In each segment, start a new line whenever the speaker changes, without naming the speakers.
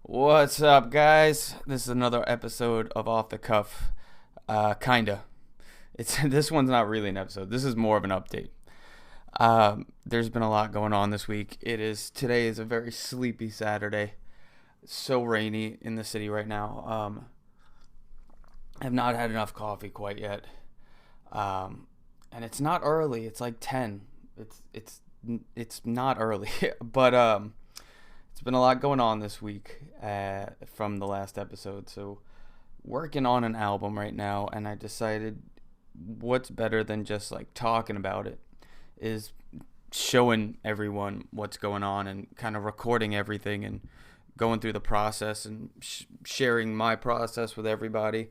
What's up, guys? This is another episode of Off the Cuff. Kinda. It's This one's not really an episode. This is more of an update. There's been a lot going on this week. Today is a very sleepy Saturday. So rainy in the city right now. I have not had enough coffee quite yet. And it's not early. It's like 10. It's not early, but it's been a lot going on this week from the last episode. So, working on an album right now, and I decided what's better than just like talking about it is showing everyone what's going on and kind of recording everything and going through the process and sharing my process with everybody.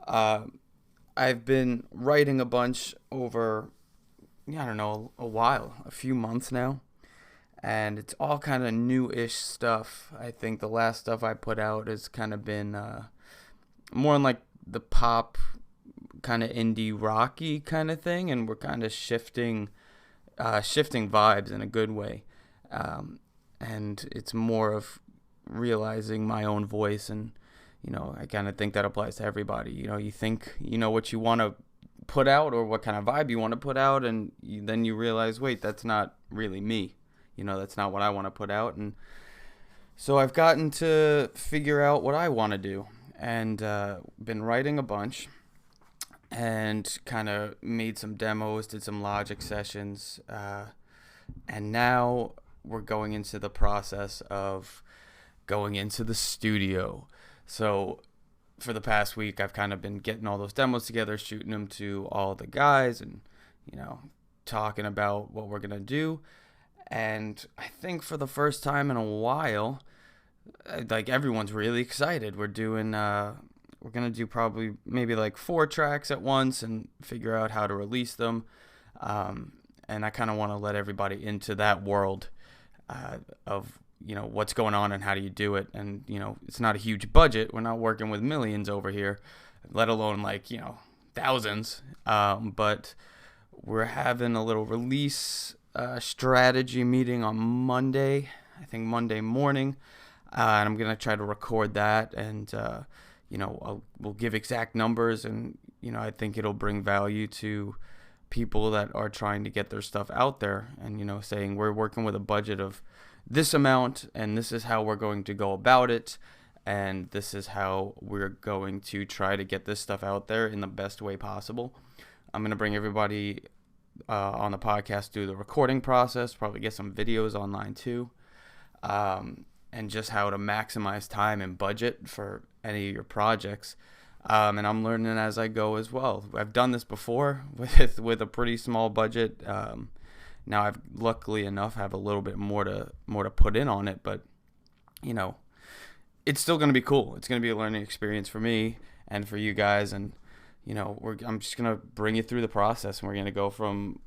I've been writing a bunch over, I don't know, a few months now. And it's all kind of new-ish stuff. I think the last stuff I put out has kind of been more in like the pop, kind of indie rocky kind of thing, and we're kind of shifting vibes in a good way. And it's more of realizing my own voice, and I kind of think that applies to everybody. You think you know what you want to put out or what kind of vibe you want to put out, and then you realize, wait, that's not really me. That's not what I want to put out. And so I've gotten to figure out what I want to do, and been writing a bunch and kind of made some demos, did some Logic sessions. And now we're going into the process of going into the studio. So for the past week, I've kind of been getting all those demos together, shooting them to all the guys, and, talking about what we're going to do. And I think for the first time in a while, like, everyone's really excited. We're going to do probably maybe like 4 tracks at once and figure out how to release them. And I kind of want to let everybody into that world of, what's going on and how do you do it. And, it's not a huge budget. We're not working with millions over here, let alone like, thousands. But we're having a little release strategy meeting on Monday, I think Monday morning, and I'm gonna try to record that, and we'll give exact numbers, and I think it'll bring value to people that are trying to get their stuff out there, and saying we're working with a budget of this amount, and this is how we're going to go about it, and this is how we're going to try to get this stuff out there in the best way possible. I'm gonna bring everybody on the podcast, do the recording process, probably get some videos online too, and just how to maximize time and budget for any of your projects. And I'm learning as I go as well. I've done this before with a pretty small budget. Now I've luckily enough have a little bit more to put in on it, but it's still going to be cool. It's going to be a learning experience for me and for you guys, and I'm just going to bring you through the process, and we're going to go from,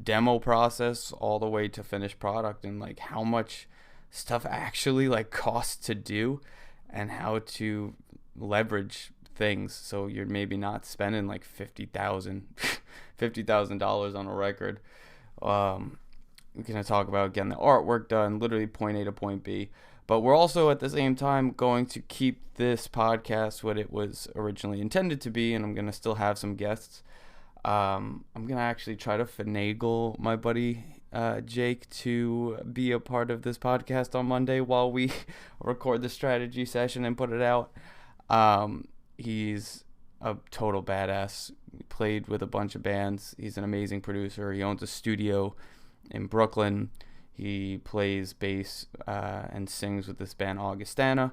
demo process all the way to finished product, and like how much stuff actually like costs to do and how to leverage things. So you're maybe not spending like $50,000 on a record. We're going to talk about getting the artwork done, literally point A to point B. But we're also at the same time going to keep this podcast what it was originally intended to be, and I'm going to still have some guests. I'm going to actually try to finagle my buddy Jake to be a part of this podcast on Monday while we record the strategy session and put it out. He's a total badass. He played with a bunch of bands. He's an amazing producer. He owns a studio in Brooklyn. He plays bass and sings with this band Augustana.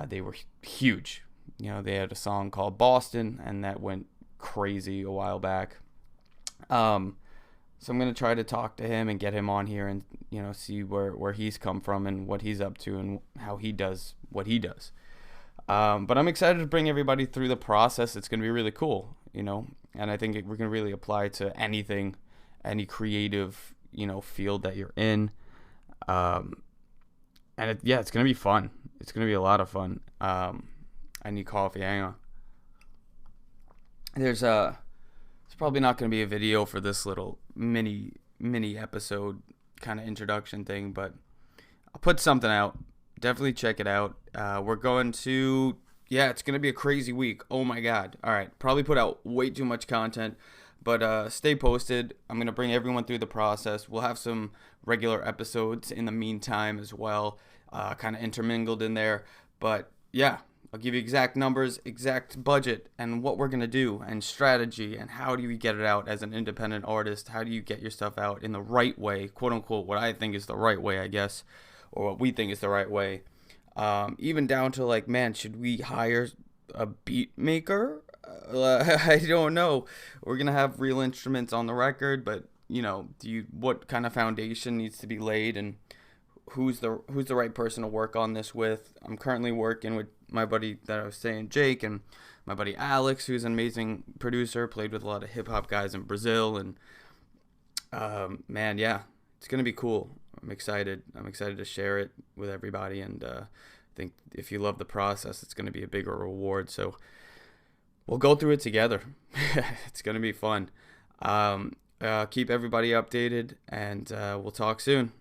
They were huge. They had a song called Boston, and that went crazy a while back. So I'm going to try to talk to him and get him on here and, see where he's come from and what he's up to and how he does what he does. But I'm excited to bring everybody through the process. It's going to be really cool, and I think we're going to really apply to anything, any creative field that you're in. And it's going to be fun. It's going to be a lot of fun. I need coffee. Hang on. There's probably not going to be a video for this little mini episode kind of introduction thing, but I'll put something out. definitely check it out. We're going to, yeah, it's going to be a crazy week. Oh my God. All right. Probably put out way too much content, but stay posted. I'm going to bring everyone through the process. We'll have some regular episodes in the meantime as well, kind of intermingled in there. But yeah, I'll give you exact numbers, exact budget, and what we're going to do, and strategy, and how do you get it out as an independent artist? How do you get your stuff out in the right way, quote unquote, what I think is the right way, I guess, or what we think is the right way. Even down to like, man, should we hire a beat maker? I don't know. We're going to have real instruments on the record, but what kind of foundation needs to be laid, and who's the right person to work on this with. I'm currently working with my buddy that I was saying, Jake, and my buddy Alex, who's an amazing producer, played with a lot of hip hop guys in Brazil, and man, yeah, it's gonna be cool. I'm excited. I'm excited to share it with everybody, and I think if you love the process, it's gonna be a bigger reward. So we'll go through it together. It's gonna be fun. Keep everybody updated, and we'll talk soon.